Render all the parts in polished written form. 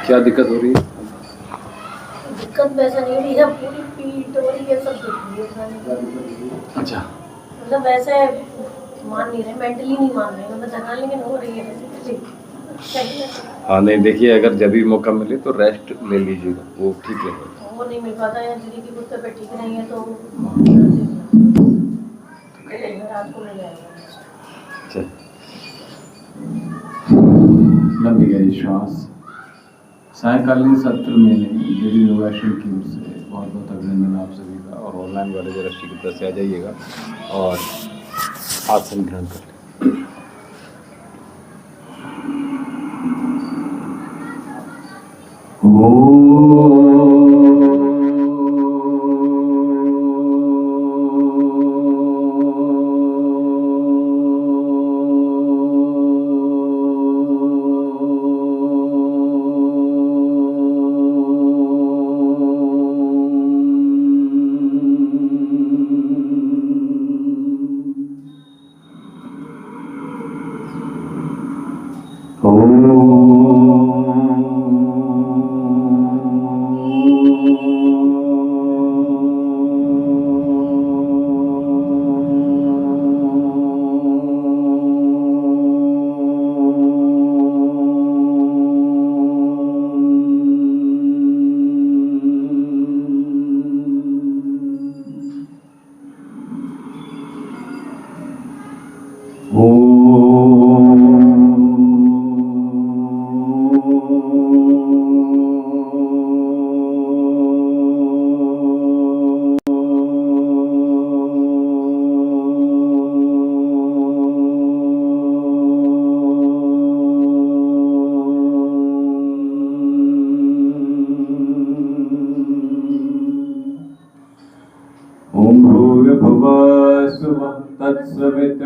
क्या दिक्कत हो रही है? दिक्कत वैसा नहीं हो रही है, पूरी पीठ हो रही है, सब दुख रही है। अच्छा, मतलब वैसे मान नहीं रहे, मेंटली नहीं मान रहे, मतलब धरना लेकिन हो रही है फिजिकली। हाँ नहीं देखिए, अगर जब भी मौका मिले तो रेस्ट ले लीजिएगा, वो ठीक रहेगा। वो नहीं मिल पाता है, दीदी की कुत्ते पे ठीक नहीं है तो रात को मिल जाएगा। अच्छा, लंबी गहरी श्वास। सायकालीन सत्र में देवी योगाश्रम की ओर से बहुत बहुत अभिनंदन आप सभी का, और ऑनलाइन वाले जरा शीघ्रता से आ जाइएगा और आसन ग्रहण कर लें।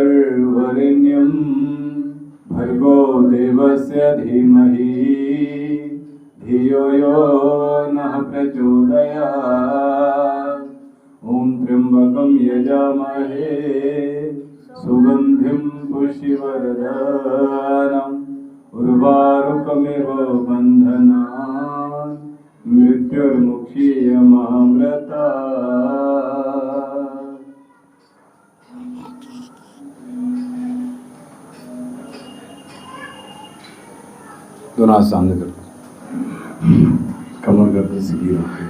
तत्सवितुर्वरेण्यं भर्गो देवस्य धीमहि धियो यो नः प्रचोदयात्। ॐ त्र्यम्बकं यजामहे सुगन्धिं पुष्टिवर्धनम् उर्वारुकमिव बन्धनान् मृत्युर्मुक्षीयमामृतात्। दोनों हाथ सामने कर दो, कमर गर्दन सीधी रखो।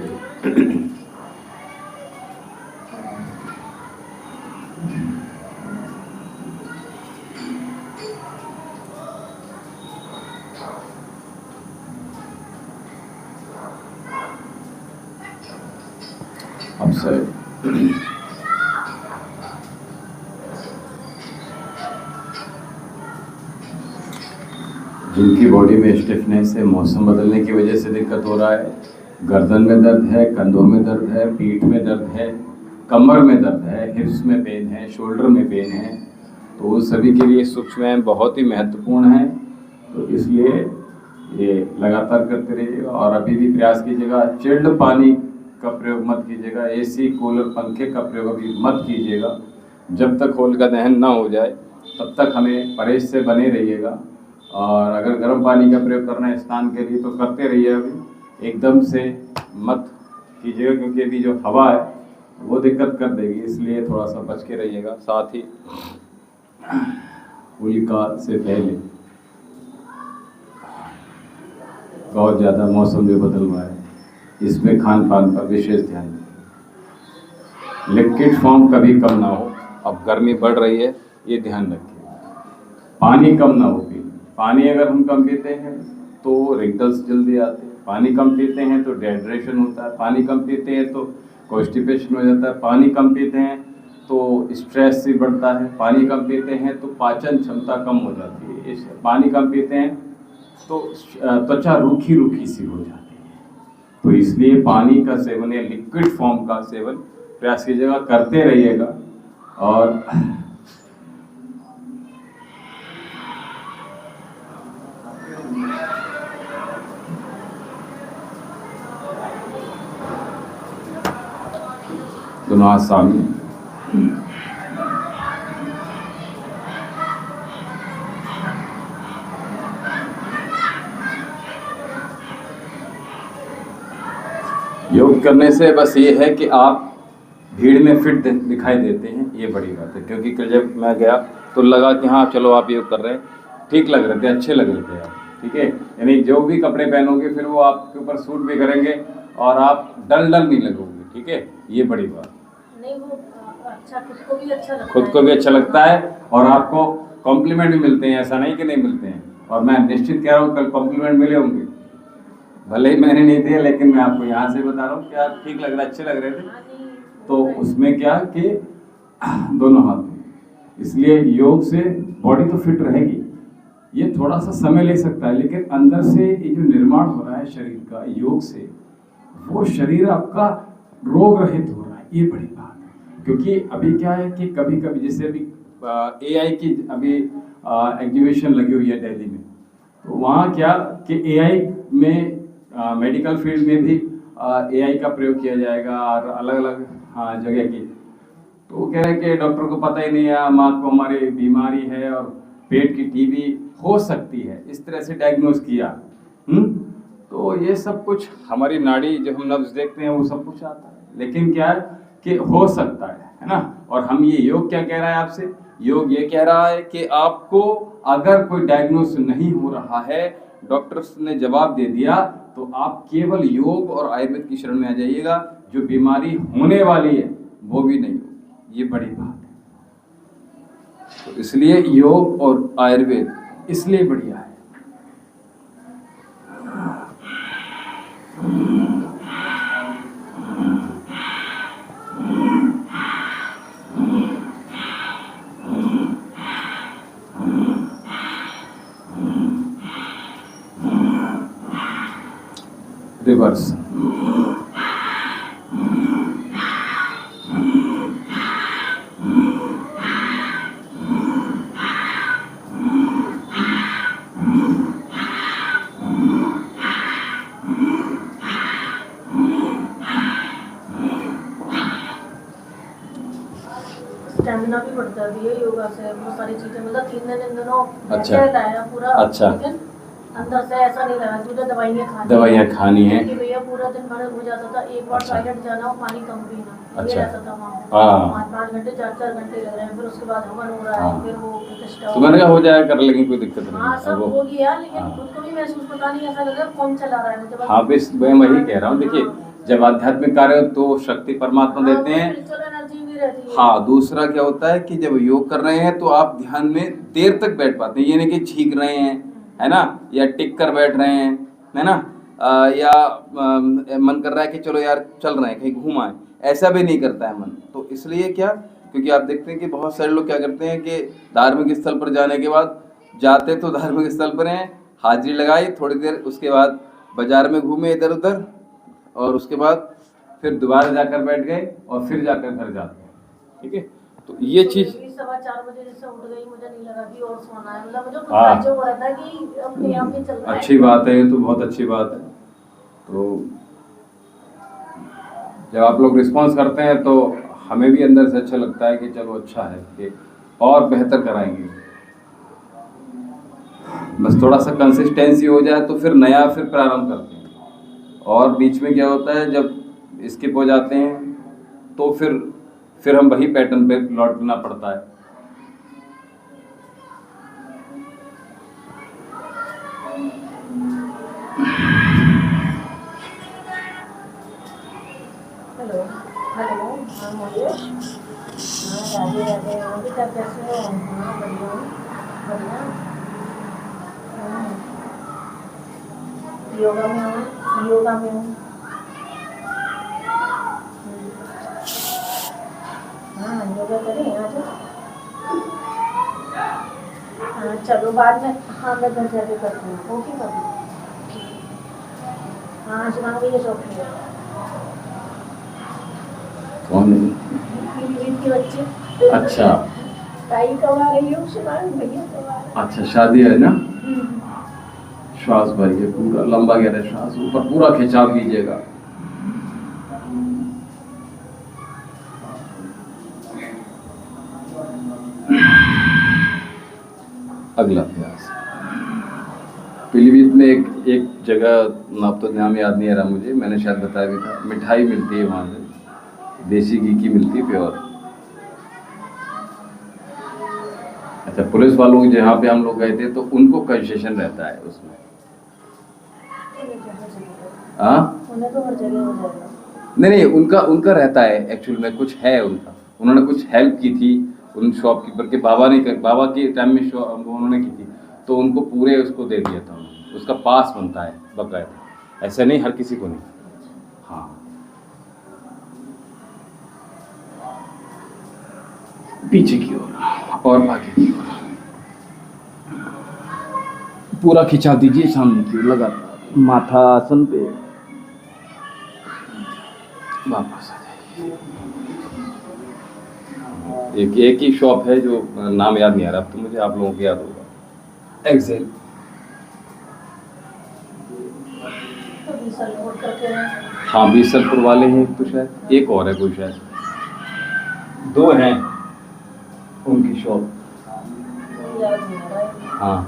अब सर जिनकी बॉडी में स्टिफनेस है, मौसम बदलने की वजह से दिक्कत हो रहा है, गर्दन में दर्द है, कंधों में दर्द है, पीठ में दर्द है, कमर में दर्द है, हिप्स में पेन है, शोल्डर में पेन है, तो उन सभी के लिए सूक्ष्म बहुत ही महत्वपूर्ण है। तो इसलिए ये लगातार करते रहिएगा, और अभी भी प्रयास कीजिएगा चिल्ड पानी का प्रयोग मत कीजिएगा, एसी कूलर पंखे का प्रयोग अभी मत कीजिएगा। जब तक होलिका दहन ना हो जाए तब तक हमें परहेज से बने रहिएगा। और अगर गर्म पानी का प्रयोग करना है स्नान के लिए तो करते रहिए, अभी एकदम से मत कीजिएगा, क्योंकि अभी जो हवा है वो दिक्कत कर देगी, इसलिए थोड़ा सा बच के रहिएगा। साथ ही होलिका से पहले बहुत ज़्यादा मौसम जो बदल रहा है, इसमें खान पान पर विशेष ध्यान दें। लिक्विड फॉर्म कभी कम ना हो, अब गर्मी बढ़ रही है ये ध्यान रखिए। पानी कम ना हो, पानी अगर हम कम पीते हैं तो रिंकल्स जल्दी आते हैं, पानी कम पीते हैं तो डिहाइड्रेशन होता है, पानी कम पीते हैं तो कॉन्स्टिपेशन हो जाता है, पानी कम पीते हैं तो स्ट्रेस भी बढ़ता है, पानी कम पीते हैं तो पाचन क्षमता कम हो जाती है, इस पानी कम पीते हैं तो त्वचा रूखी रूखी सी हो जाती है। तो इसलिए पानी का सेवन या लिक्विड फॉर्म का सेवन प्रयास कीजिएगा, करते रहिएगा। और दोनों हाथ सामने। योग करने से बस ये है कि आप भीड़ में फिट दिखाई देते हैं, ये बड़ी बात है। क्योंकि कल जब मैं गया तो लगा कि हाँ चलो आप योग कर रहे हैं, ठीक लग रहे थे, अच्छे लग रहे थे आप, ठीक है। यानी जो भी कपड़े पहनोगे फिर वो आपके ऊपर सूट भी करेंगे और आप डल नहीं लगोगे, ठीक है, ये बड़ी बात। नहीं वो अच्छा, खुद को भी अच्छा लगता है, खुद को भी अच्छा लगता है और आपको कॉम्प्लीमेंट भी मिलते हैं, ऐसा नहीं कि नहीं मिलते हैं। और मैं निश्चित कह रहा हूँ कल कॉम्प्लीमेंट मिले होंगे, भले ही मैंने नहीं दिया, लेकिन मैं आपको यहाँ से बता रहा हूँ कि आप ठीक लग रहे, अच्छे लग रहे थे। तो उसमें क्या कि दोनों हाथ में, इसलिए योग से बॉडी तो फिट रहेगी। ये थोड़ा सा समय ले सकता है, लेकिन अंदर से ये जो निर्माण हो रहा है शरीर का योग से, वो शरीर आपका रोग रहित हो रहा है, ये बड़ी बात है। क्योंकि अभी क्या है कि कभी कभी जैसे अभी AI की अभी एग्जीबिशन लगी हुई है दिल्ली में, तो वहाँ क्या कि AI में मेडिकल फील्ड में भी AI का प्रयोग किया जाएगा और अलग अलग जगह की। तो वो कह रहे हैं कि डॉक्टर को पता ही नहीं है माँ को हमारी बीमारी है और पेट की टीबी हो सकती है, इस तरह से डायग्नोज किया। तो ये सब कुछ हमारी नाड़ी जो हम नब्ज देखते हैं वो सब कुछ आता है, लेकिन क्या है कि हो सकता है ना। और हम ये योग क्या कह रहा है आपसे, योग ये कह रहा है कि आपको अगर कोई डायग्नोज नहीं हो रहा है, डॉक्टर्स ने जवाब दे दिया, तो आप केवल योग और आयुर्वेद की शरण में आ जाइएगा। जो बीमारी होने वाली है वो भी नहीं होगी, ये बड़ी बात है। तो इसलिए योग और आयुर्वेद इसलिए बढ़िया है। रिवर्स, स्टेमिना भी बढ़ता है योगा से, बहुत सारी चीजें, मतलब 3 दिनों अच्छा, लाया पूरा। अच्छा, लेकिन अंदर से ऐसा नहीं लगा मुझे दवाइयाँ खानी है कि भैया पूरा दिन भर हो जाता था, एक बार टॉयलेट जाना और पानी कम पीना, ये रहता था वहाँ। 5 घंटे 4 घंटे लग रहे हैं, फिर उसके बाद हवन हो रहा है, फिर वो प्रतिष्ठा, तो मैंने कहा हो जाएगा, कर लेंगे, कोई दिक्कत नहीं। हाँ सब हो गया, लेकिन खुद को भी महसूस पता नहीं ऐसा लग रहा कौन चला रहा है मुझे। हाँ बस मैं वही कह रहा हूँ, देखिए जब आध्यात्मिक कार्य हो तो शक्ति परमात्मा देते हैं। हाँ, दूसरा क्या होता है कि जब योग कर रहे हैं तो आप ध्यान में देर तक बैठ पाते हैं, ये नहीं कि छींक रहे हैं, है ना, या टिक कर बैठ रहे हैं, है ना, या मन कर रहा है कि चलो यार चल रहे हैं कहीं घूम आए, ऐसा भी नहीं करता है मन। तो इसलिए क्या, क्योंकि आप देखते हैं कि बहुत सारे लोग क्या करते हैं कि धार्मिक स्थल पर जाने के बाद जाते तो धार्मिक स्थल पर हैं, हाजिरी लगाई, थोड़ी देर उसके बाद बाजार में घूमे इधर उधर, और उसके बाद फिर दोबारा जाकर बैठ गए और फिर जाकर घर जाते हैं, ठीक है। तो ये चीज 4:15 बजे जैसे उठ गई, मुझे नहीं लगा कि और सोना है, मतलब मुझे खुद ताज्जुब हो रहा था कि अपने आप ही चल रहा है। अच्छी बात है, ये तो बहुत अच्छी बात है। तो जब आप लोग रिस्पॉन्स करते हैं तो हमें भी अंदर से अच्छा लगता है कि चलो अच्छा है कि और बेहतर कराएंगे। बस थोड़ा सा कंसिस्टेंसी हो जाए तो फिर नया फिर प्रारंभ करते हैं, और बीच में क्या होता है जब स्किप हो जाते हैं तो फिर हम वही पैटर्न पे लौटना पड़ता है। हेलो हेलो, हाँ महेश, हाँ राधे राधे, हाँ बेटा कैसे हो? हाँ बढ़िया बढ़िया। योगा में हूँ, योगा में हूँ। हाँ योगा करें आज। हाँ चलो बाद में, हाँ मैं घर जाके करती हूँ, ओके कभी। हाँ शिवांगी ये शौक है। कौन है? मेरी बहन की बच्ची अच्छा ताई कमा रही हूँ, शिवांग भैया कमा रहे हैं। अच्छा, शादी है ना। श्वास भरिए, पूरा लंबा गहरा श्वास, ऊपर पूरा खिंचाव कीजिएगा। अगला प्रयास। पीलीभीत में एक जगह, अब तो नाम याद नहीं आ रहा मुझे, मैंने शायद बताया भी था, मिठाई मिलती है वहाँ से, देसी घी की मिलती है, प्योर। अच्छा, पुलिस वालों जहाँ पे हम लोग गए थे तो उनको कंसेशन रहता है उसमें। हाँ, उन्हें तो हर जगह हो जाएगा। नहीं, उनका रहता है एक्चुअल में, कुछ है उनका, उन्होंने कुछ हेल्प की थी उन शॉपकीपर के, बाबा के टाइम में उन्होंने की थी, तो उनको पूरे उसको दे दिया था उन्होंने, उसका पास बनता है बकायदा, ऐसा नहीं हर किसी को नहीं। हाँ, पीछे की ओर और आगे की ओर पूरा खिंचा दीजिए, सामने की ओर लगातार, माथा आसन पे, वापस आ जाइए। एक ही शॉप है जो नाम याद नहीं आ रहा, अब तो मुझे, आप लोगों को याद होगा। एक्सेल, हाँ, बीसलपुर वाले हैं तो शायद, एक और है कोई, शायद दो हैं उनकी शॉप। हाँ,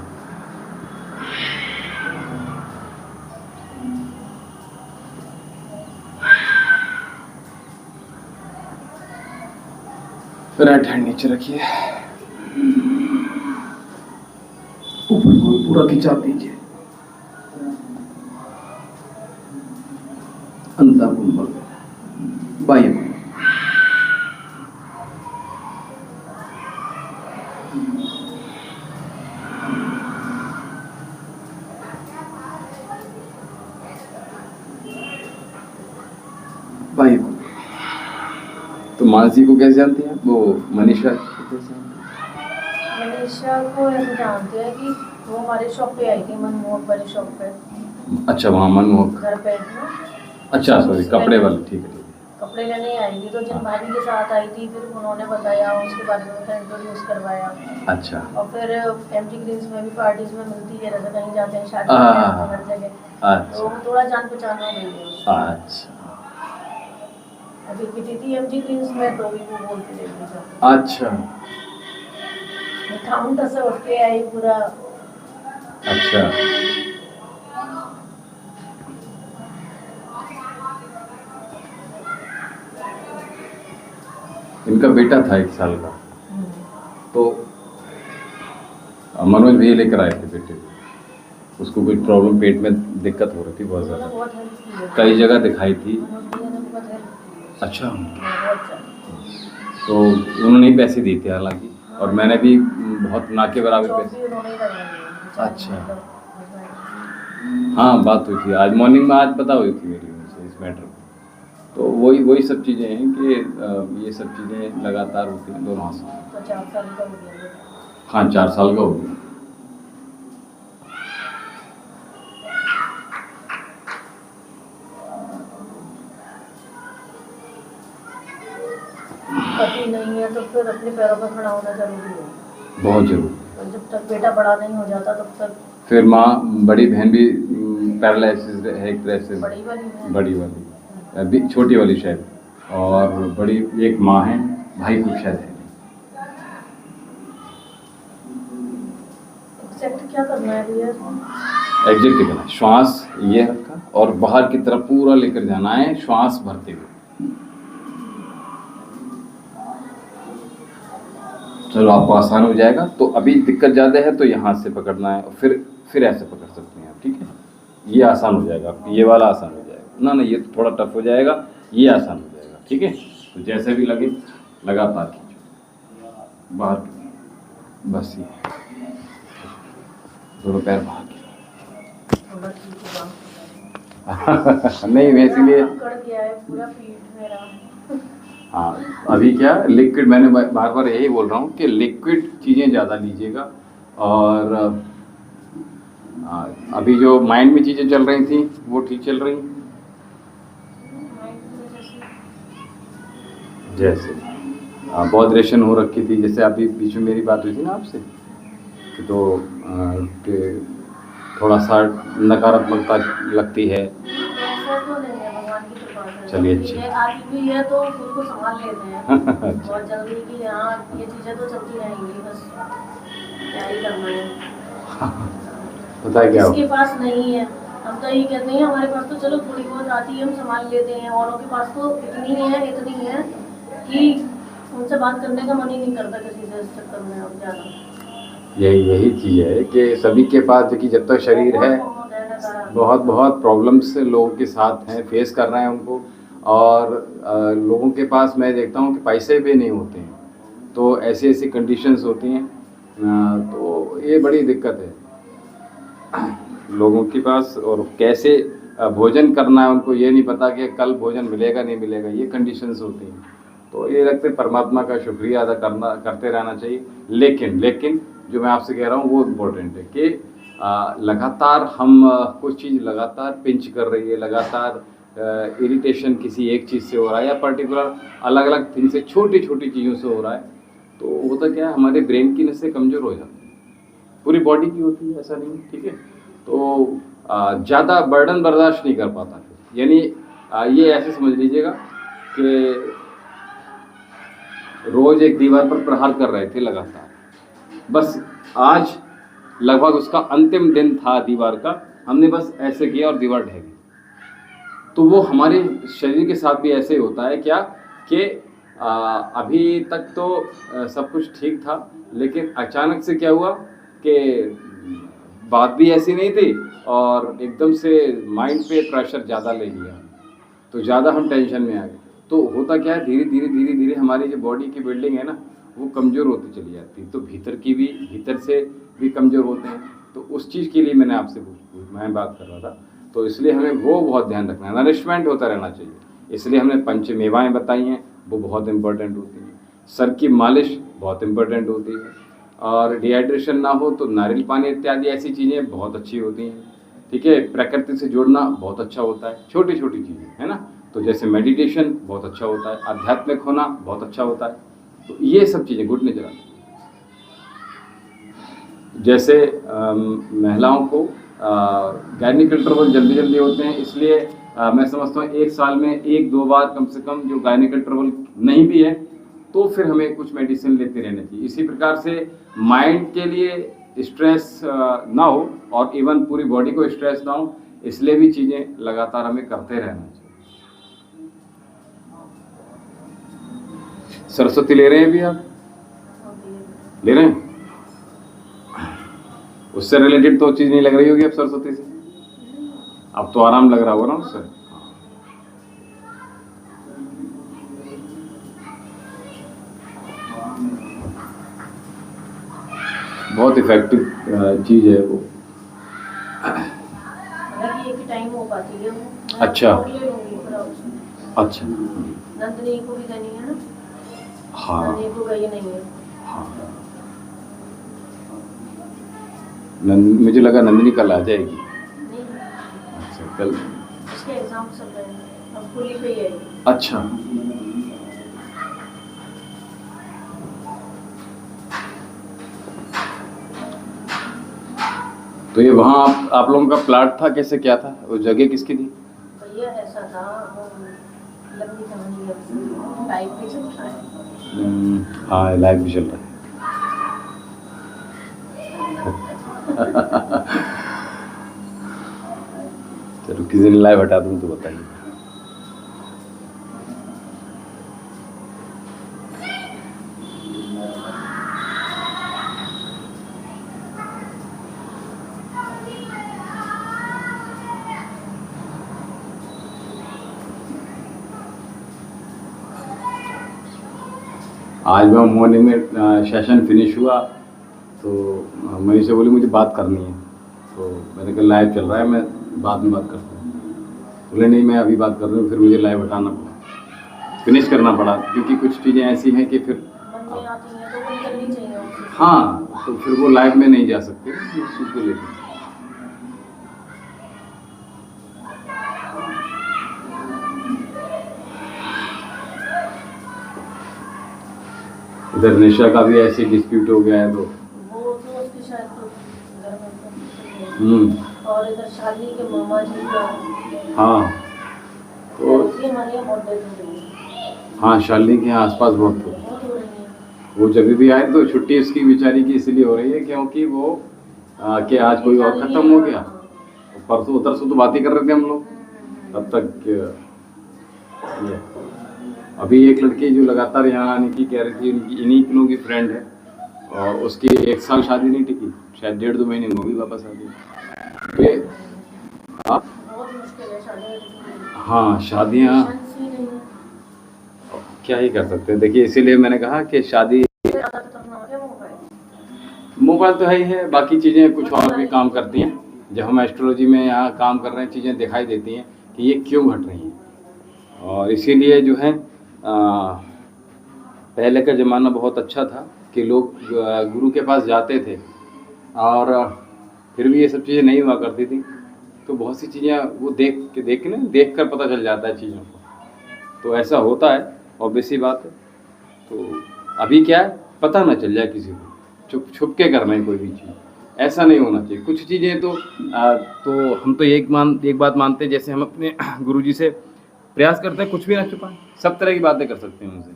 राइट हैंड नीचे रखिए, ऊपर को पूरा खिंचा दीजिए, अंता कुंभल, बाह्य कुंभल, बाह्य कुंभल। तो मानसी को कैसे जानती हैं? वो मनीषा को कैसे जानती हैं? मनीषा को ऐसे जानते हैं कि वो हमारे शॉप पे आई थी, मनमोहक वाली शॉप पे। अच्छा, वहाँ मनमोहक घर पे ना। अच्छा, सॉरी, कपड़े वाली, ठीक है। कपड़े लेने आई थी तो जब भाभी के साथ आई थी, फिर उन्होंने बताया, उसके बाद में उनका इंट्रोड्यूस करवाया। अच्छा, और फिर एमजी ग्रीन्स में भी पार्टीज में मिलती है, जैसे कहीं जाते हैं शादी में, हर जगह। अच्छा, तो थोड़ा जान पहचान हो गई है। अच्छा, अभी की थी एमजी ग्रीन्स में, तो भी वो बोलती रही थी। अच्छा, काउंटर से उठ के आई पूरा। अच्छा, इनका बेटा था 1 साल का, तो मनोज भैया लेकर आए थे बेटे को, उसको कोई प्रॉब्लम, पेट में दिक्कत हो रही थी बहुत ज़्यादा, कई जगह दिखाई थी। अच्छा, तो उन्होंने ही पैसे दिए थे हालांकि, और मैंने भी बहुत ना के बराबर पैसे। अच्छा, हाँ, बात हुई थी आज मॉर्निंग में, आज पता हुई थी मेरी उनसे इस मैटर में। तो वही सब चीज़ें हैं कि ये सब चीज़ें लगातार होती हैं दोनों हाथों में। तो 4 साल का हो गया। हाँ, 4 साल का हो गया। पति नहीं है तो फिर अपने पैरों पर खड़ा होना जरूरी है, बहुत जरूरी। और जब तक बेटा बड़ा नहीं हो जाता तब तक। फिर माँ, बड़ी बहन भी पैरालिसिस है एक तरह से, बड़ी वाली, अभी छोटी वाली शायद, और बड़ी एक माँ है, भाई कुछ शायद है। एग्जैक्ट क्या करना है भैया? एग्जैक्ट करना है, श्वास ये रखा और बाहर की तरफ पूरा लेकर जाना है, श्वास भरते हुए। चलो, आपको आसान हो जाएगा। तो अभी दिक्कत ज़्यादा है तो यहाँ से पकड़ना है, और फिर ऐसे पकड़ सकते हैं आप, ठीक है। ये आसान हो जाएगा, ये वाला आसान हो जाएगा ना, ये तो थोड़ा टफ हो जाएगा, ये आसान हो जाएगा, ठीक है। तो जैसे भी लगे लगातार खींचो बाहर, बस ये दोनों पैर बाहर नहीं, मैं इसीलिए हाँ, अभी क्या लिक्विड, मैंने बार बार यही बोल रहा हूँ कि लिक्विड चीज़ें ज़्यादा लीजिएगा। और अभी जो माइंड में चीज़ें चल रही थी वो ठीक चल रही, जैसे बहुत रेशन हो रखी थी, जैसे अभी बीच में मेरी बात हुई थी ना आपसे कि तो कि थोड़ा सा नकारात्मकता लगती है। ऐसा तो नहीं है, भगवान की कृपा से। चलिए अच्छी ये आती भी है तो खुद को संभाल लेते हैं और जल्दी कि हाँ ये चीज़ें तो चलती रहेंगी, बस क्या ही करना है। पता है क्या जिसके पास नहीं है, हम तो यही कहते हैं हमारे पास तो चलो थोड़ी बहुत आती है, हम संभाल लेते हैं, औरों के पास तो इतनी है कि उनसे बात करने का मन ही नहीं करता किसी से, इस चक्कर में अब ज़्यादा यही चीज़ है कि सभी के पास देखिए जब तक शरीर है बहुत प्रॉब्लम्स लोगों के साथ हैं, फेस कर रहे हैं उनको। और लोगों के पास मैं देखता हूँ कि पैसे भी नहीं होते हैं, तो ऐसी ऐसी कंडीशंस होती हैं, तो ये बड़ी दिक्कत है लोगों के पास। और कैसे भोजन करना है उनको ये नहीं पता कि कल भोजन मिलेगा नहीं मिलेगा, ये कंडीशंस होती हैं। तो ये लगता है परमात्मा का शुक्रिया अदा करते रहना चाहिए। लेकिन जो मैं आपसे कह रहा हूँ वो इम्पोर्टेंट है कि लगातार हम कुछ चीज़ लगातार पिंच कर रही है, लगातार इरिटेशन किसी एक चीज़ से हो रहा है या पर्टिकुलर अलग अलग थिंग से, छोटी छोटी चीज़ों से हो रहा है, तो होता क्या है हमारे ब्रेन की नसें कमज़ोर हो जाती हैं, पूरी बॉडी की होती है, ऐसा नहीं, ठीक है। तो ज़्यादा बर्डन बर्दाश्त नहीं कर पाता फिर, यानी ये ऐसे समझ लीजिएगा कि रोज़ एक दीवार पर प्रहार कर रहे थे लगातार, बस आज लगभग उसका अंतिम दिन था दीवार का, हमने बस ऐसे किया और दीवार ढह गई। तो वो हमारे शरीर के साथ भी ऐसे ही होता है क्या कि अभी तक तो सब कुछ ठीक था, लेकिन अचानक से क्या हुआ कि बात भी ऐसी नहीं थी और एकदम से माइंड पे प्रेशर ज़्यादा ले लिया, तो ज़्यादा हम टेंशन में आ गए। तो होता क्या है, धीरे धीरे हमारी जो बॉडी की बिल्डिंग है ना वो कमज़ोर होती चली जाती है, तो भीतर से भी कमज़ोर होते हैं। तो उस चीज़ के लिए मैं बात कर रहा था, तो इसलिए हमें वो बहुत ध्यान रखना है, नरिशमेंट होता रहना चाहिए। इसलिए हमने पंच मेवाएँ बताई हैं, वो बहुत इंपॉर्टेंट होती हैं। सर की मालिश बहुत इंपॉर्टेंट होती है, और डिहाइड्रेशन ना हो तो नारियल पानी इत्यादि ऐसी चीज़ें बहुत अच्छी होती हैं, ठीक है। प्रकृति से जुड़ना बहुत अच्छा होता है, छोटी छोटी चीज़ें, है ना। तो जैसे मेडिटेशन बहुत अच्छा होता है, आध्यात्मिक होना बहुत अच्छा होता है। तो ये सब चीज़ें घुटने चला, जैसे महिलाओं को गायनिकल ट्रबल जल्दी होते हैं, इसलिए मैं समझता हूँ एक साल में 1-2 बार कम से कम जो गायनिकल ट्रबल नहीं भी है तो फिर हमें कुछ मेडिसिन लेते रहना चाहिए। इसी प्रकार से माइंड के लिए स्ट्रेस ना हो और इवन पूरी बॉडी को स्ट्रेस ना हो, इसलिए भी चीज़ें लगातार हमें करते रहना चाहिए। सरस्वती ले रहे हैं अभी आप? ले रहे हैं? उससे रिलेटेड तो चीज़ नहीं लग रही होगी अब सरस्वती से, अब तो आराम लग रहा होगा ना उससे। बहुत इफेक्टिव चीज़ है वो। एक टाइम हो पाती है वो। अच्छा नंदनी को भी देनी है ना। हाँ, नंदनी को गई नहीं है। हाँ, मुझे लगा नंदनी कल आ जाएगी। नहीं, अच्छा, कल उसके एग्जाम चल रहे हैं, अब पूरी पे ही है। अच्छा, तो ये वहाँ आप लोगों का प्लाट था, कैसे क्या था, वो जगह किसकी थी? भैया ऐसा था, लंबी कहानी है, लाइफ भी चल रहा है। हाँ, लाइफ भी चल रहा है। चलो किसी दिन लाइव हटा दूँ तो बताइए। आज मैं मॉर्निंग में सेशन फिनिश हुआ तो मनीषा बोली मुझे बात करनी है, तो मैंने कहा लाइव चल रहा है, मैं बाद में बात करता हूँ। बोले नहीं मैं अभी बात कर रही हूँ, फिर मुझे लाइव हटाना पड़ा, फिनिश करना पड़ा, क्योंकि कुछ चीज़ें ऐसी हैं कि फिर हाँ, तो फिर वो लाइव में नहीं जा सकते उस चीज़ को लेकर। इधर निशा का भी ऐसे डिस्प्यूट हो गया है तो वो तो उसकी शायद तो घर में तो और इधर शादी के मामा जी का हाँ तो ये हमारे यहाँ बहुत डेथ हो रही है। हाँ शालिनी के यहाँ आसपास बहुत हो बहुत हो रही है। वो जब भी आए तो छुट्टी इसकी बेचारी की इसलिए हो रही है क्योंकि वो कि आज कोई और खत्म हो गया। परसों उधर से तो बात ही कर रहे थे हम लोग तब तक ये अभी एक लड़की जो लगातार यहाँ आने की कह रही थी इन्हीं लोगों की फ्रेंड है और उसकी 1 साल शादी नहीं टिकी, शायद 1.5-2 महीने में वो भी वापस आ गई। ये बहुत मुश्किल है शादी। हाँ शादियाँ क्या ही कर सकते हैं। देखिए इसीलिए मैंने कहा कि शादी मोबाइल तो है ही है, बाकी चीज़ें कुछ और भी काम करती हैं। जब हम एस्ट्रोलॉजी में यहाँ काम कर रहे हैं चीज़ें दिखाई देती हैं कि ये क्यों घट रही हैं। और इसीलिए जो है पहले का ज़माना बहुत अच्छा था कि लोग गुरु के पास जाते थे और फिर भी ये सब चीज़ें नहीं हुआ करती थी। तो बहुत सी चीज़ें वो देख कर पता चल जाता है चीज़ों को। तो ऐसा होता है, ऑब्वियस सी बात है। तो अभी क्या है पता ना चल जाए किसी को, छुप के करना है कोई भी चीज़, ऐसा नहीं होना चाहिए। कुछ चीज़ें तो हम तो एक बात मानते हैं, जैसे हम अपने गुरुजी से प्रयास करते हैं कुछ भी ना छुपाएं, सब तरह की बातें कर सकते हैं उनसे,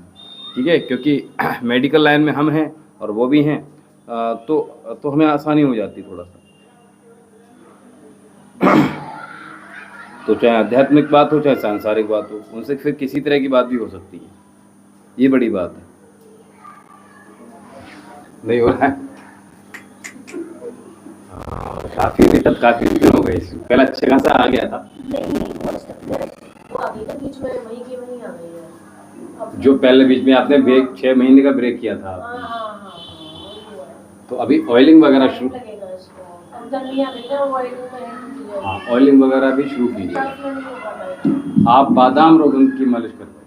ठीक है। क्योंकि मेडिकल लाइन में हम हैं और वो भी हैं, तो हमें आसानी हो जाती थोड़ा सा। तो चाहे आध्यात्मिक बात हो चाहे सांसारिक बात हो, उनसे फिर किसी तरह की बात भी हो सकती है, ये बड़ी बात है। नहीं हो रहा है काफी दिन हो गए, पहले अच्छे खासा आ गया था। जो पहले बीच में आपने ब्रेक 6 महीने का ब्रेक किया था, तो अभी ऑयलिंग वगैरह शुरू, हाँ ऑयलिंग वगैरह भी शुरू कीजिए। आप बादाम रोगन की मालिश करते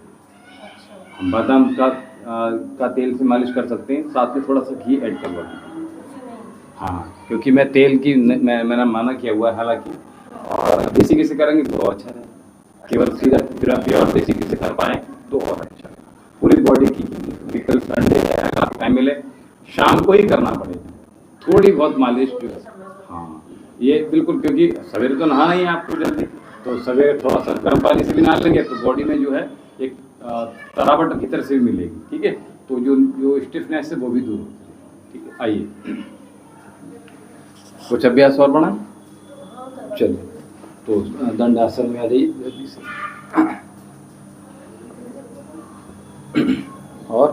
हैं, बादाम का तेल से मालिश कर सकते हैं, साथ में थोड़ा सा घी ऐड करवा दीजिए। हाँ क्योंकि मैं तेल की मैंने माना किया हुआ है हालांकि, और देसी घी से करेंगे तो अच्छा है। केवल सीधा प्योर देसी घी से कर पाए तो और अच्छा है। पूरी बॉडी की विकल्प संडे आपको टाइम मिले शाम को ही करना पड़ेगा, थोड़ी बहुत मालिश जो है। हाँ ये बिल्कुल, क्योंकि सवेरे तो नहाना ही है आपको जल्दी, तो सवेरे थोड़ा सा गर्म पानी से भी नहा लेंगे तो बॉडी में जो है एक तरावट भीतर से भी मिलेगी, ठीक है। तो जो स्टिफनेस है वो भी दूर होती है, ठीक है। आइए कुछ अभ्यास और बढ़ाएं, चलिए। तो दंडासन में आ जाइए जल्दी से। और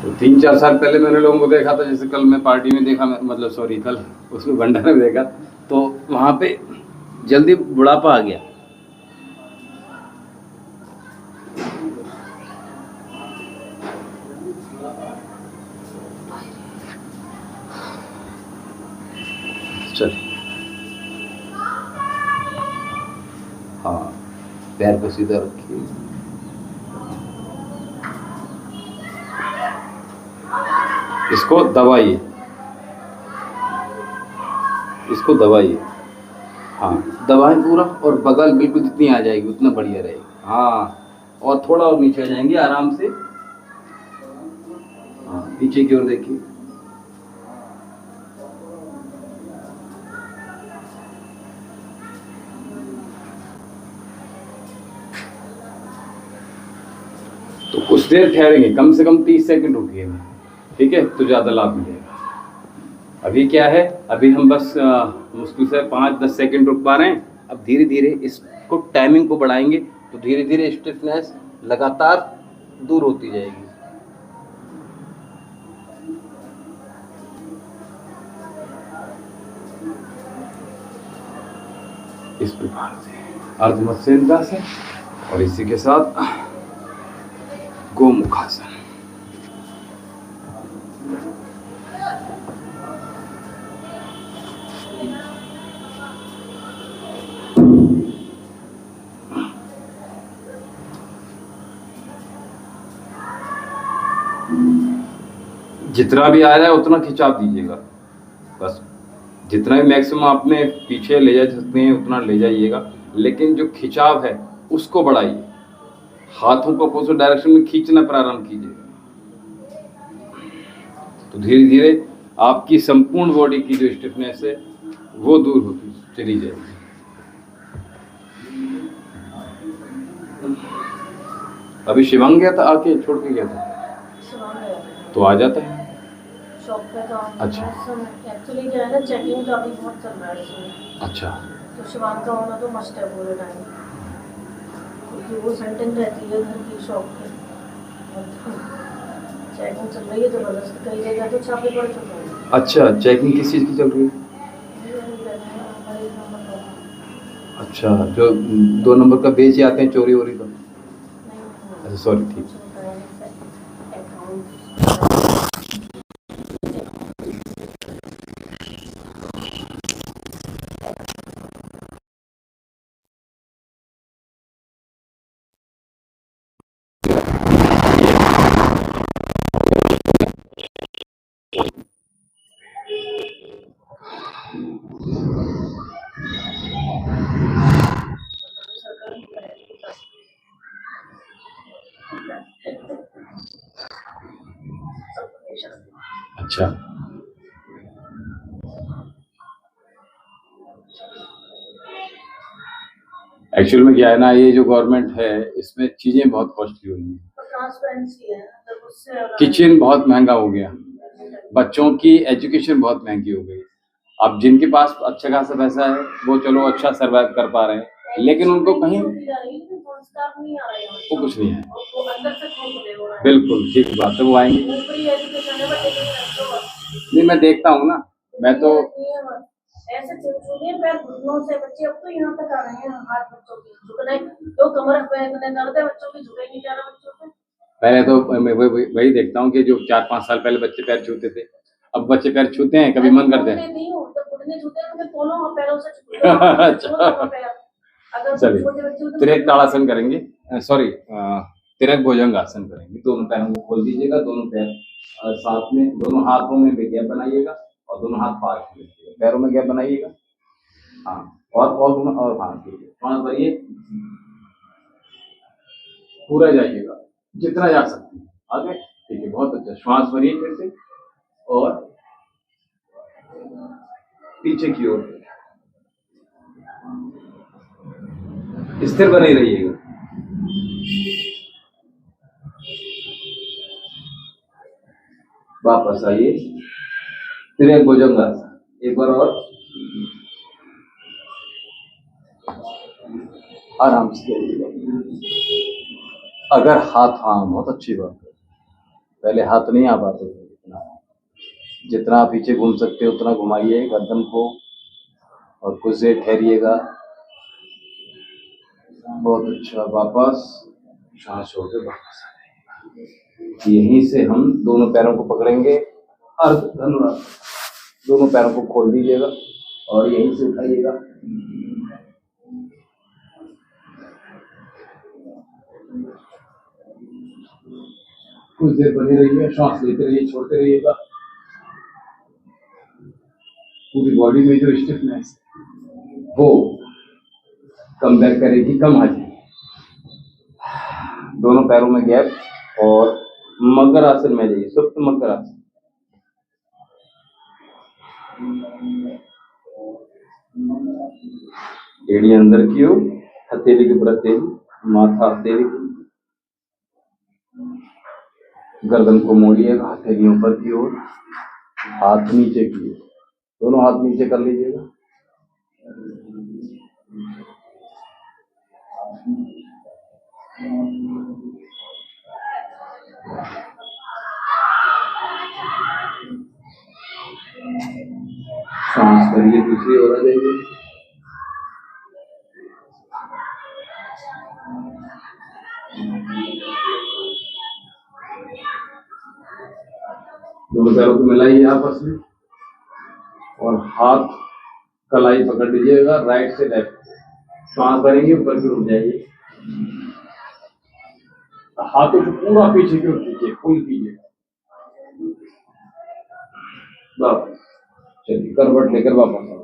तो 3-4 साल पहले मैंने लोगों को देखा था, जैसे कल मैं पार्टी में देखा, मतलब सॉरी कल उसमें भंडारे में देखा, तो वहाँ पे जल्दी बुढ़ापा आ गया। चल हाँ पैर को सीधा रखिए, इसको दबाइए, इसको दबाइए। हाँ दबाएं पूरा, और बगल बिल्कुल जितनी आ जाएगी उतना बढ़िया रहेगी। हाँ और थोड़ा और नीचे आ जाएंगे आराम से। हाँ पीछे की ओर देखिए। तो कुछ देर ठहरेंगे, कम से कम 30 सेकंड रुकिए, ठीक है, तो ज़्यादा लाभ मिलेगा। अभी क्या है, अभी हम बस मुश्किल से 5-10 सेकंड रुक पा रहे हैं। अब धीरे धीरे इसको टाइमिंग को बढ़ाएंगे तो धीरे धीरे स्टिफनेस लगातार दूर होती जाएगी। इस प्रकार से अर्ध मत्स्येन्द्रासन और इसी के साथ गोमुखासन। जितना भी आ रहा है उतना खिंचाव दीजिएगा, बस जितना भी मैक्सिमम आपने पीछे ले जा सकते हैं उतना ले जाइएगा, लेकिन जो खिंचाव है उसको बढ़ाइए। हाथों को अपोजिट डायरेक्शन में खींचना प्रारंभ कीजिए, तो धीरे धीरे आपकी संपूर्ण बॉडी की जो स्टिफनेस है वो दूर होती चली जाएगी। अभी शिवांग गया था, आके छोड़ के गया था, तो आ जाता है शॉप पे काम। अच्छा, एक्चुअली क्या है ना, चेकिंग का भी बहुत चल रहा है इसमें। अच्छा, तो शिवांग का होना तो मस्ट है पूरे टाइम, क्योंकि वो सेंटिंग रहती है घर की शॉप पे। चेकिंग चल रही है जबरदस्त, कई जगह तो छापे पड़ चुके हैं। अच्छा, चेकिंग किस चीज़ की चल रही है? अच्छा, जो 2 नंबर का बेच आते हैं चोरी वोरी का। अच्छा, सॉरी, ठीक। अच्छा, एक्चुअल में क्या है ना, ये जो गवर्नमेंट है इसमें चीजें बहुत कॉस्टली हुई हैं। ट्रांसपेरेंसी है, किचन बहुत महंगा हो गया, बच्चों की एजुकेशन बहुत महंगी हो गई। अब जिनके पास अच्छा खासा पैसा है वो चलो अच्छा सर्वाइव कर पा रहे हैं, लेकिन उनको कहीं वो कुछ नहीं है। बिल्कुल ठीक बात है, वो आएंगे। नहीं, मैं देखता हूँ ना, मैं तो ऐसे चुनिए पैर घुटनों से बच्चे अब तो यहाँ तक आ रहे हैं, हाथ बच्चों की झुकने तो कमर पे दर्द है बच्चों की, झुके नहीं जा रहा बच्चों पे। पहले तो मैं वही देखता हूँ कि जो 4-5 साल पहले बच्चे पैर छूते थे, अब बच्चे पैर छूते हैं, कभी मन करते हैं नहीं हो तो घुटने छूते हैं, दोनों पैरों से छूते हैं। चलिए, तिरक ताड़ासन करेंगे, सॉरी तिरक भुजंग आसन करेंगे। दोनों पैरों को खोल दीजिएगा, दोनों पैर साथ में, दोनों हाथों में भी गैप बनाइएगा और दोनों हाथ पास में रखिएगा, पैरों में गैप बनाइएगा। हाँ, और हाथ कीजिए, श्वास भरिए, पूरा जाइएगा जितना जा सकते हैं आगे। ठीक है, बहुत अच्छा, श्वास भरिए फिर से और पीछे की ओर स्थिर बने रहिएगा। वापस आइए, तिरक भुजंगासन, एक बार और, आराम से करिएगा। अगर हाथ, हाँ बहुत अच्छी बात है, पहले हाथ नहीं आ पाते थे, जितना पीछे घूम सकते हो उतना घुमाइए गर्दन को और कुछ देर ठहरिएगा। बहुत अच्छा, वापस सांस छोड़ के वापस आ जाइएगा। यहीं से हम दोनों पैरों को पकड़ेंगे, अर्ध धनुरासन, दोनों पैरों को खोल दीजिएगा और यहीं से उठाइएगा। कुछ देर बने रहिए, श्वास लेते रहिए, छोड़ते रहिएगा। पूरी बॉडी में जो स्टिफनेस वो कम बैक करेगी, कम आ जाएगी। दोनों पैरों में गैप और मकर आसन में जाइए, सुप्त मकर आसन। एड़ी अंदर की ओर, हथेली के ऊपर हथेली, माथा हथेली, गर्दन को मोड़िएगा, हथेली ऊपर की ओर, हाथ नीचे की ओर, दोनों हाथ नीचे कर लीजिएगा। सांस भरिए, दूसरी ओर आ जाइए। दोनों पैरों को मिलाइए आपस में और हाथ कलाई पकड़ लीजिएगा, राइट से लेफ्ट। सांस भरेंगे, ऊपर की उठ जाइए, हाथों को पूरा पीछे की ओर खींचिए, फुल कीजिए। वापस चलिए करवट लेकर वापस आओ।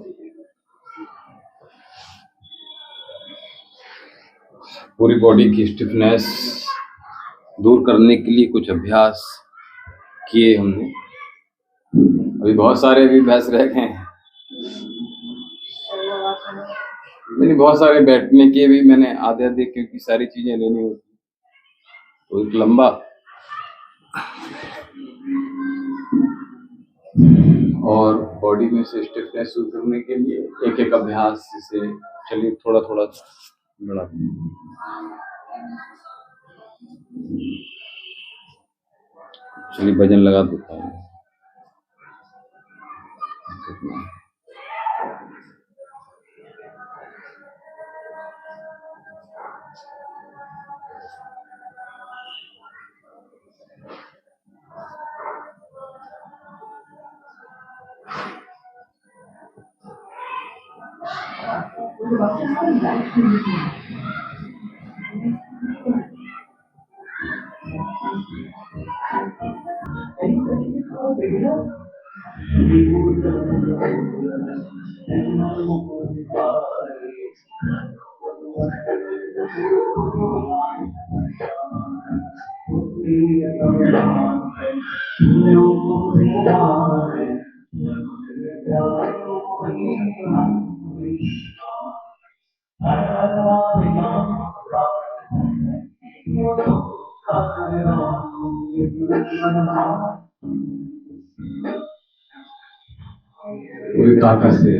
पूरी बॉडी की स्टिफनेस दूर करने के लिए कुछ अभ्यास किए हमने। अभी बहुत सारे भी अभ्यास रह गए हैं, मैंने बहुत सारे बैठने के भी मैंने आधे क्योंकि सारी चीजें लेनी होती, तो एक लंबा और बॉडी में से स्टिफनेस दूर करने के लिए एक एक अभ्यास से चलिए थोड़ा थोड़ा बड़ा। चलिए वजन लगा देता हूँ। पूरी ताकत से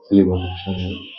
चलिए बहुत अच्छा है।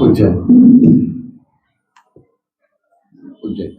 उज्जैन उज्जैन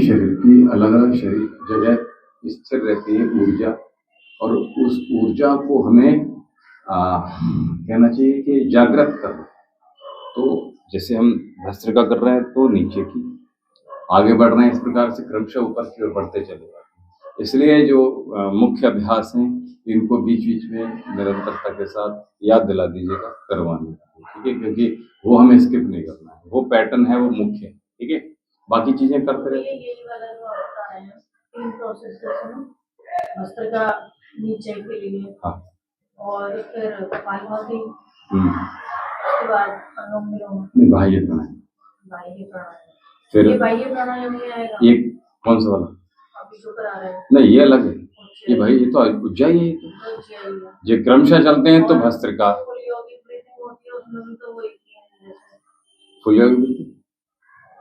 शरीर की अलग अलग शरीर जगह स्थिर रहती है ऊर्जा, और उस ऊर्जा को हमें कहना चाहिए कि जागृत करना। तो जैसे हम भस्त्रिका कर रहे हैं तो नीचे की आगे बढ़ रहे हैं, इस प्रकार से क्रमशः ऊपर की ओर बढ़ते चले जाते हैं। इसलिए जो मुख्य अभ्यास हैं इनको बीच बीच में निरंतरता के साथ याद दिला दीजिएगा, करवाना, ठीक है, क्योंकि वो हमें स्किप नहीं करना है, वो पैटर्न है, वो मुख्य है, ठीक है। बाकी चीजें करते रहे। यही वाला जो आप बता रहे हैं 3 प्रोसेसेस है ना, भस्त्रिका नीचे के लिए, हाँ, और फिर कपालभाति, उसके बाद अनुलोम विलोम, बाह्य प्राणायाम, बाह्य प्राणायाम। फिर ये बाह्य प्राणायाम नहीं आएगा, ये कौन सा वाला? अभी जो करा रहे हैं नहीं, ये अलग है, ये भाई ये तो उज्जैन ही है, जो क्रमशः चलते हैं तो भस्त्रिका। फुल योगिक ब्रीथिंग होती है, उसमें भी तो वही है, फुल योगिक ब्रीथिंग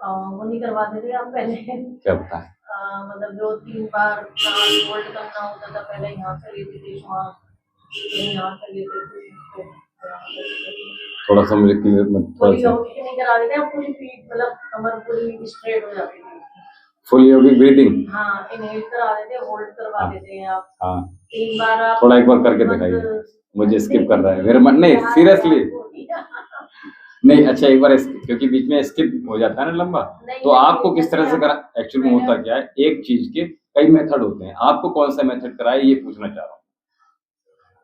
वो नहीं करवा देते आप पहले? क्या बताएं? मतलब जो 3 बार सांस होल्ड करना होता था, पहले यहाँ से लेते थे श्वास, यहाँ से लेते थे, थोड़ा सा मुझे क्लियर मत, फुल योगिक नहीं करा देते, पूरी पीठ मतलब कमर पूरी स्ट्रेट हो जाती है। फुल योगिक ब्रीथिंग, हाँ, इनहेल करा देते हैं, होल्ड करवा देते हैं आप। हाँ, 3 बार आप थोड़ा एक बार करके दिखाइए, मुझे स्किप कर रहा है मेरा मन, नहीं सीरियसली नहीं, अच्छा एक बार क्योंकि बीच में स्किप हो जाता है ना लंबा, तो आपको किस तरह से करा, एक्चुअली में होता क्या है, एक चीज के कई मेथड होते हैं, आपको कौन सा मेथड कराए ये पूछना चाह रहा हूँ।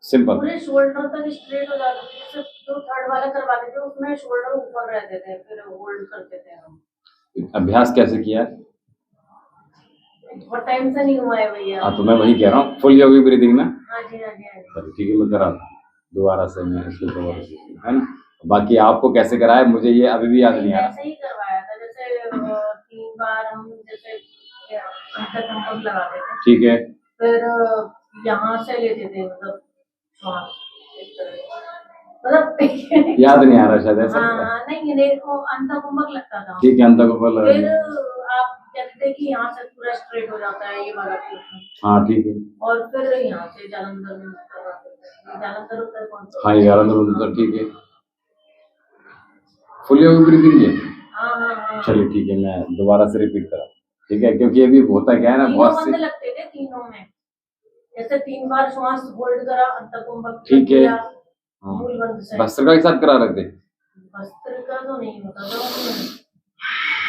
सिंपल, पूरे शोल्डर तक स्ट्रेट हो जाते थे, जैसे जो थर्ड वाला करवाते थे उसमें शोल्डर ऊपर रहते थे, फिर होल्ड करते थे हम। अभ्यास कैसे किया? बहुत टाइम से नहीं हुआ है भैया। हाँ, तो मैं वही कह रहा हूँ, फुल योगिक ब्रीथिंग ना। हाँ जी, हाँ जी, हाँ जी। ठीक है, मैं करा दोबारा से, मैं इसको कवर, है ना। बाकी आपको कैसे कराया मुझे ये अभी भी याद नहीं आ रहा। ऐसे ही करवाया था, जैसे 3 बार हम जैसे अंतर्कंपक लगाते थे, ठीक है, फिर यहाँ से लेते थे, मतलब श्वास इस तरह, मतलब याद नहीं आ रहा शायद ऐसा। हाँ, नहीं देखो अंतर्कंपक लगता था, ठीक है, अंतर्कंपक लगा, फिर आप कहते थे कि यहाँ से पूरा स्ट्रेट हो जाता है ये वाला पोर्शन। हाँ ठीक है, और फिर यहाँ से जालंधर में करवाते थे, जालंधर होता है कौन सा? हाँ, जालंधर होता, ठीक है, फुल योगिक ब्रीथिंग है। हाँ, चलिए ठीक है, मैं दोबारा से रिपीट करा, ठीक है, क्योंकि अभी होता क्या है ना, बहुत से लगते थे तीनों में, जैसे 3 बार श्वास होल्ड करा, अंतर्कुंभक, ठीक है, मूल बंद से भस्त्रिका के साथ करा रहे थे। भस्त्रिका तो नहीं होता था उसमें,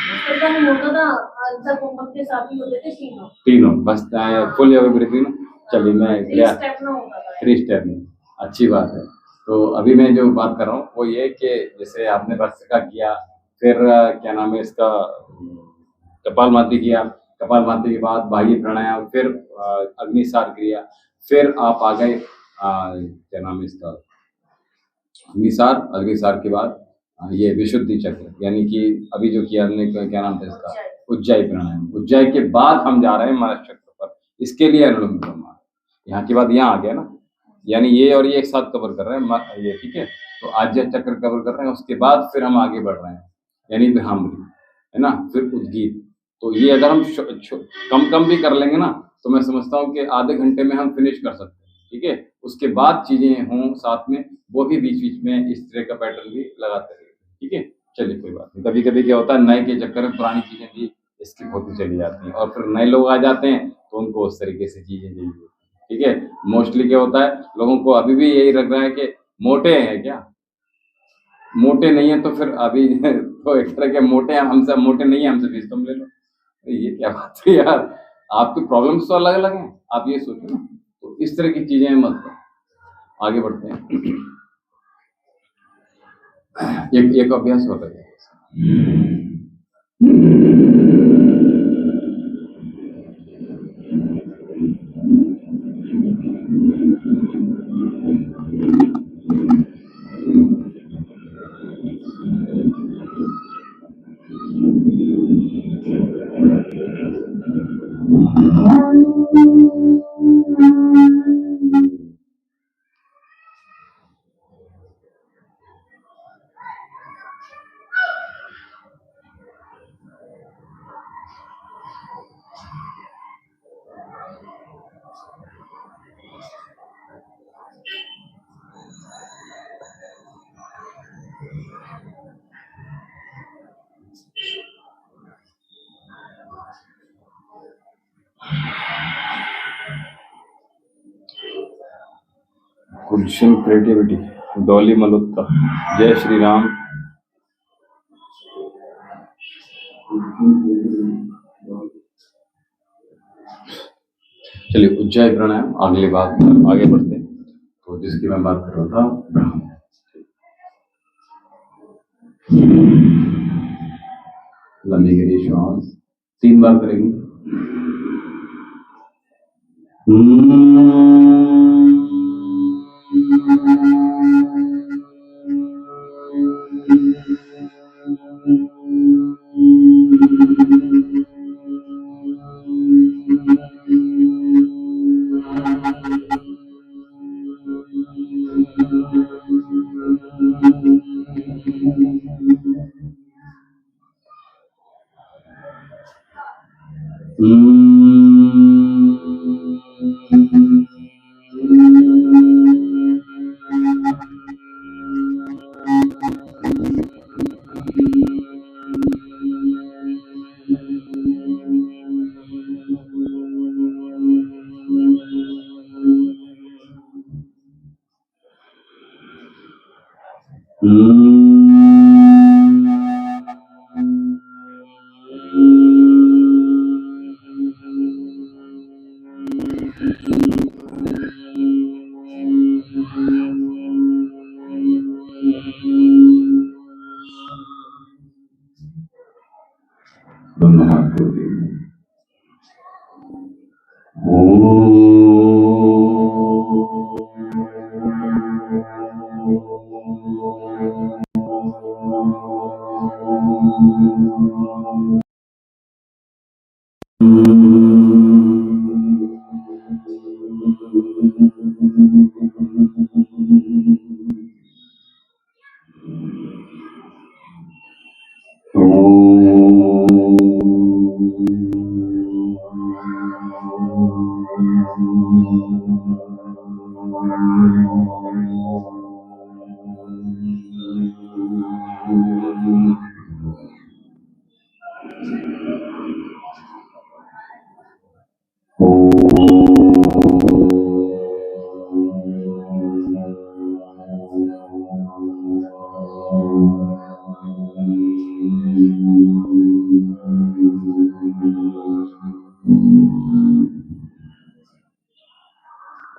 भस्त्रिका नहीं होता था, अंतर्कुंभक के साथ ही होते थे तीनों बस फुल योगिक ब्रीथिंग। चलिए मैं 3 स्टेप में होता था, 3 स्टेप में, अच्छी बात है। तो अभी मैं जो बात कर रहा हूँ वो ये कि जैसे आपने भस्त्रिका किया, फिर क्या नाम है इसका, कपालभाति किया, कपालभाति के बाद बाह्य प्राणायाम, फिर अग्निसार क्रिया, फिर आप आ गए क्या नाम है इसका, अग्निसार के बाद ये विशुद्धि चक्र, यानी कि अभी जो किया हमने, क्या नाम था इसका, उज्जयी प्राणायाम। उज्जयी के बाद हम जा रहे हैं मनस चक्र पर, इसके लिए अनुलोम विलोम, यहाँ के बाद यहाँ आ गया ना, यानी ये और ये एक साथ कवर कर रहे हैं ये, ठीक है। तो आज्य चक्र कवर कर रहे हैं, उसके बाद फिर हम आगे बढ़ रहे हैं, यानी भ्रामरी, है ना, फिर उद्गीत। तो ये अगर हम कम भी कर लेंगे ना, तो मैं समझता हूँ कि आधे घंटे में हम फिनिश कर सकते हैं, ठीक है। उसके बाद चीजें हों साथ में, वो भी बीच बीच में इस तरह का पैटर्न भी लगाते रहे, ठीक है। चलिए कोई बात नहीं, कभी कभी क्या होता है, नए के चक्कर में पुरानी चीजें भी स्किप होती चली जाती हैं, और फिर नए लोग आ जाते हैं तो उनको उस तरीके से चीजें चाहिए, ठीक है। मोस्टली क्या होता है, लोगों को अभी भी यही लग रहा है कि मोटे हैं, क्या मोटे नहीं है, तो फिर अभी तो एक तरह के मोटे हैं, हमसे मोटे नहीं है, हमसे फीस तुम ले लो, ये क्या बात है यार, आपकी प्रॉब्लम्स तो अलग अलग हैं, आप ये सोचो ना। तो इस तरह की चीजें मत, आगे बढ़ते हैं। एक अभ्यास होता है, गुलशन क्रिएटिविटी, डॉली मल्होत्रा, जय श्री राम। चलिए उज्जैन प्राणायाम, अगली बात आगे बढ़ते हैं। तो जिसकी मैं बात कर रहा था, लंबी गहरी श्वास 3 बार करेंगे। दोनों हाथ को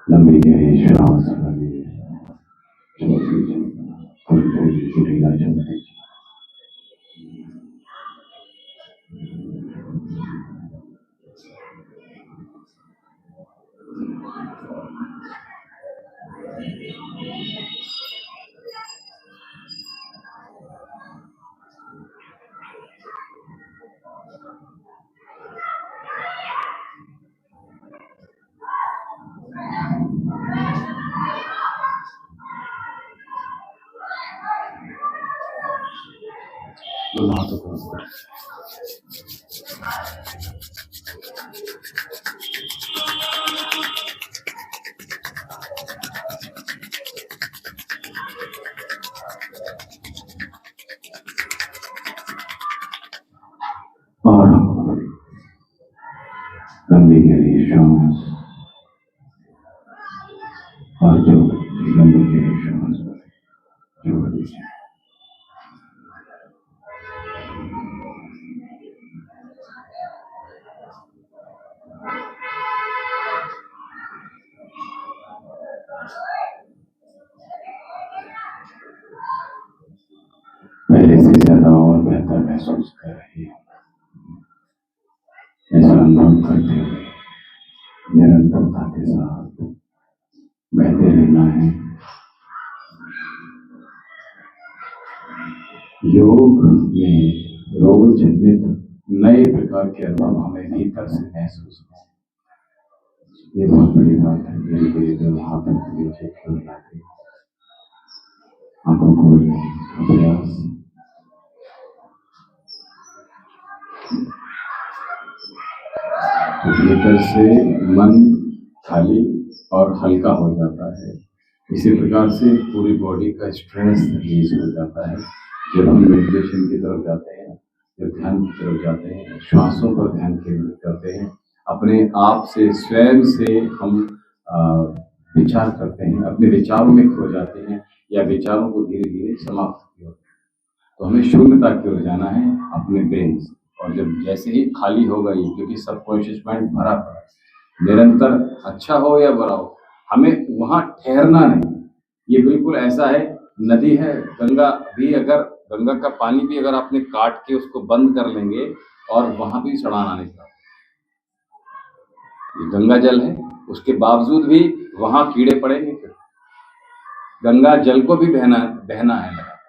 लंबी गहरी श्वास और लंबी गहरी श्वास और जो लंबी गहरी श्वास छोड़ दीजिए। पहले से ज्यादा और बेहतर महसूस कर रही हूँ। ऐसा अनुभव करते हुए निरंतरता के साथ बहते रहना है। योग में रोग जनित नए प्रकार के अनुभव हमें भीतर से महसूस हो, ये बहुत बड़ी बात है। धीरे धीरे दोनों हाथों के नीचे क्यों लाते, आंखों खोलने का प्रयास। भीतर से मन खाली और हल्का हो जाता है। इसी प्रकार से पूरी बॉडी का स्ट्रेस रिलीज हो जाता है। जब हम मेडिटेशन की तरफ जाते हैं, जब ध्यान की तरफ जाते हैं, श्वासों पर ध्यान केंद्रित करते हैं, अपने आप से, स्वयं से हम विचार करते हैं, अपने विचारों में खो जाते हैं या विचारों को धीरे धीरे समाप्त किया, तो हमें शून्यता की ओर जाना है अपने ब्रेन से। और जब जैसे ही खाली होगा ये, क्योंकि सबकॉन्शियस माइंड भरा पड़ा है, निरंतर अच्छा हो या बुरा हो, हमें वहां ठहरना नहीं। ये बिल्कुल ऐसा है, नदी है गंगा भी, अगर गंगा का पानी भी अगर आपने काट के उसको बंद कर लेंगे और वहां भी सड़ान आने का, ये गंगा जल है, उसके बावजूद भी वहां कीड़े पड़ेंगे। फिर गंगा जल को भी बहना है लगातार,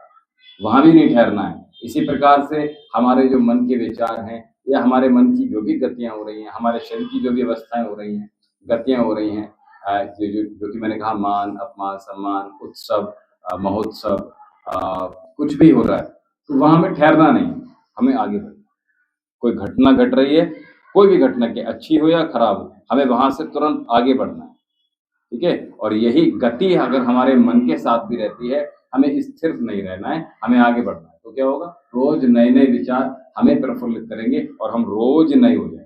वहां भी नहीं ठहरना है। इसी प्रकार से हमारे जो मन के विचार हैं या हमारे मन की जो भी गतियां हो रही हैं, हमारे शरीर की जो भी अवस्थाएं हो रही हैं, गतियां हो रही हैं, जो कि मैंने कहा, मान अपमान सम्मान उत्सव महोत्सव, कुछ भी हो रहा है, तो वहां हमें ठहरना नहीं, हमें आगे बढ़ना। कोई घटना घट रही है, कोई भी घटना के अच्छी हो या खराब हो, हमें वहां से तुरंत आगे बढ़ना है, ठीक है। और यही गति अगर हमारे मन के साथ भी रहती है, हमें स्थिर नहीं रहना है, हमें आगे बढ़ना है, तो क्या होगा, रोज नए नए विचार हमें प्रफुल्लित करेंगे और हम रोज नए हो जाएंगे,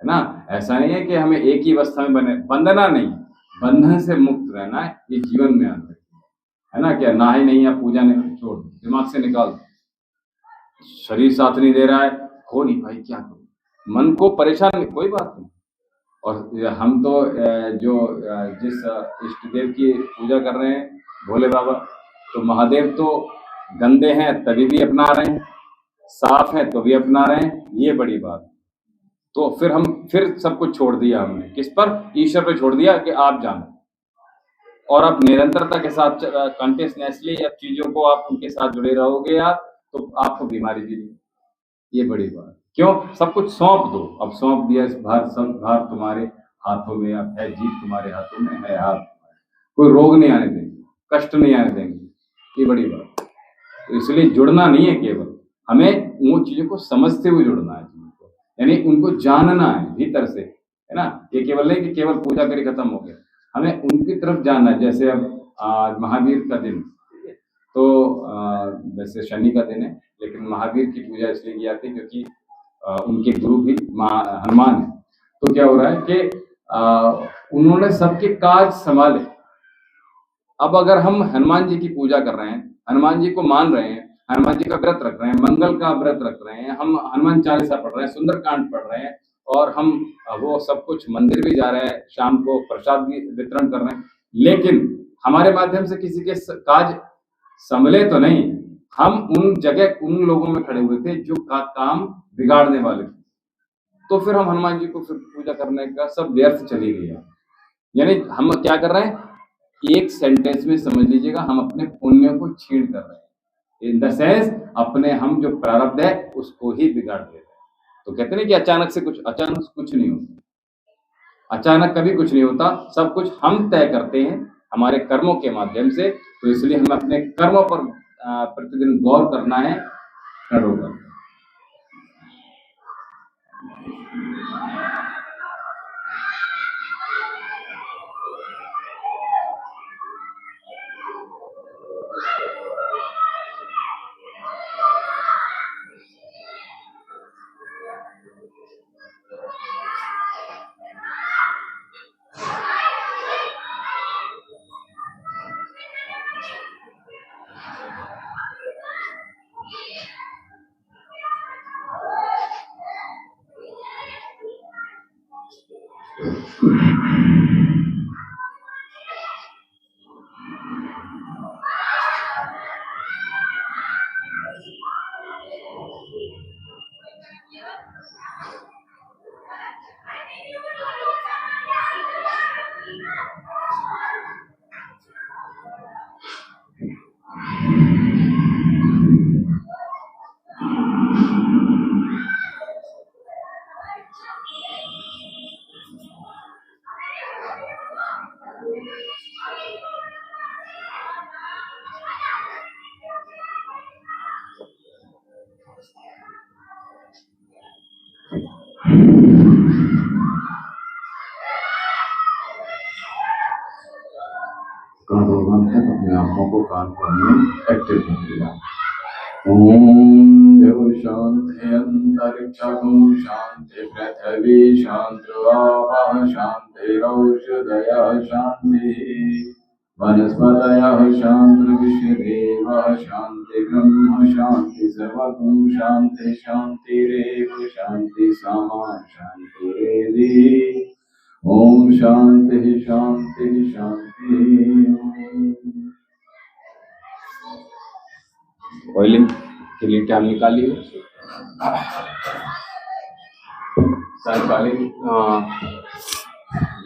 है ना। ऐसा नहीं है कि हमें एक ही अवस्था में बंधना नहीं, बंधन से मुक्त रहना है, ये जीवन में आना है ना। क्या ना ही नहीं है, पूजा नहीं, छोड़ दो, दिमाग से निकाल दो। शरीर साथ नहीं दे रहा है, हो नहीं भाई, क्या करूं, मन को परेशान नहीं, कोई बात नहीं। और हम तो जो जिस इष्ट देव की पूजा कर रहे हैं, भोले बाबा, तो महादेव तो गंदे हैं तभी भी अपना रहे हैं, साफ है तो भी अपना रहे हैं, ये बड़ी बात। तो फिर हम सब कुछ छोड़ दिया हमने, किस पर, ईश्वर पे छोड़ दिया कि आप जानो, और अब निरंतरता के साथ कंटिन्यूअसली अब चीजों को आप उनके साथ जुड़े रहोगे आप, तो आपको बीमारी भी नहीं, ये बड़ी बात। क्यों, सब कुछ सौंप दो, अब सौंप दिया, इस भार, सब भार तुम्हारे हाथों में, अब है जीत तुम्हारे हाथों में, है हाथ, कोई रोग नहीं आने देंगे, कष्ट नहीं आने देंगे, ये बड़ी बात। तो इसलिए जुड़ना नहीं है, केवल हमें उन चीजों को समझते हुए जुड़ना है, यानी उनको जानना है भीतर से, है ना। ये केवल नहीं कि केवल पूजा करी खत्म हो गया, हमें उनकी तरफ जानना है। जैसे अब महावीर का दिन, तो वैसे शनि का दिन है, लेकिन महावीर की पूजा इसलिए की जाती है क्योंकि उनके गुरु भी हनुमान है। तो क्या हो रहा है कि उन्होंने सबके काज संभाले। अब अगर हम हनुमान जी की पूजा कर रहे हैं, हनुमान जी को मान रहे हैं, हनुमान जी का व्रत रख रहे हैं, मंगल का व्रत रख रहे हैं, हम हनुमान चालीसा पढ़ रहे हैं, सुंदरकांड पढ़ रहे हैं, और हम वो सब कुछ, मंदिर भी जा रहे हैं, शाम को प्रसाद भी वितरण कर रहे हैं, लेकिन हमारे माध्यम से किसी के काज संभले तो नहीं। हम उन जगह उन लोगों में खड़े हुए थे जो काम बिगाड़ने वाले थे, तो फिर हम हनुमान जी को फिर पूजा करने का सब व्यर्थ चली गई। यानी हम क्या कर रहे हैं, एक सेंटेंस में समझ लीजिएगा, हम अपने पुण्य को छीन कर रहे हैं, इन द सेंस अपने हम जो प्रारब्ध है उसको ही बिगाड़ दे रहे हैं। तो कहते नहीं कि अचानक कुछ नहीं होता, अचानक कभी कुछ नहीं होता, सब कुछ हम तय करते हैं हमारे कर्मों के माध्यम से। तो इसलिए हमें अपने कर्मों पर प्रतिदिन गौर करना है, करोगा। अपने आंखों को कान करने एक्टिव कर दिया। ओम देव शांति अंतरिक्षं शांति पृथिवी शान्तिरापः शान्तिरौषधयः शान्तिः वनस्पतयः शान्तिर्विश्वदेवः शान्ति ब्रह्म शान्ति सर्वगुण शान्ति शान्तिरेव शान्ति सामा शान्तिरेधि ओम शांति शांति शांति। ऑयलिंग के लिए टाइम निकालिए। सायंकालीन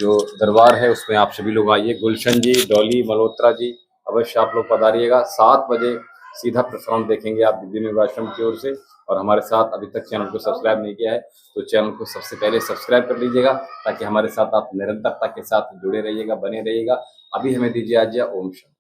जो दरबार है उसमें आप सभी लोग आइए। गुलशन जी, डॉली, मल्होत्रा जी, अवश्य आप लोग पधारिएगा। 7 बजे सीधा प्रसारण देखेंगे आप दिव्य आश्रम की ओर से। और हमारे साथ अभी तक चैनल को सब्सक्राइब नहीं किया है तो चैनल को सबसे पहले सब्सक्राइब कर लीजिएगा, ताकि हमारे साथ आप निरंतरता के साथ जुड़े रहिएगा, बने रहिएगा। अभी हमें दीजिए आज्ञा। ओम शांति।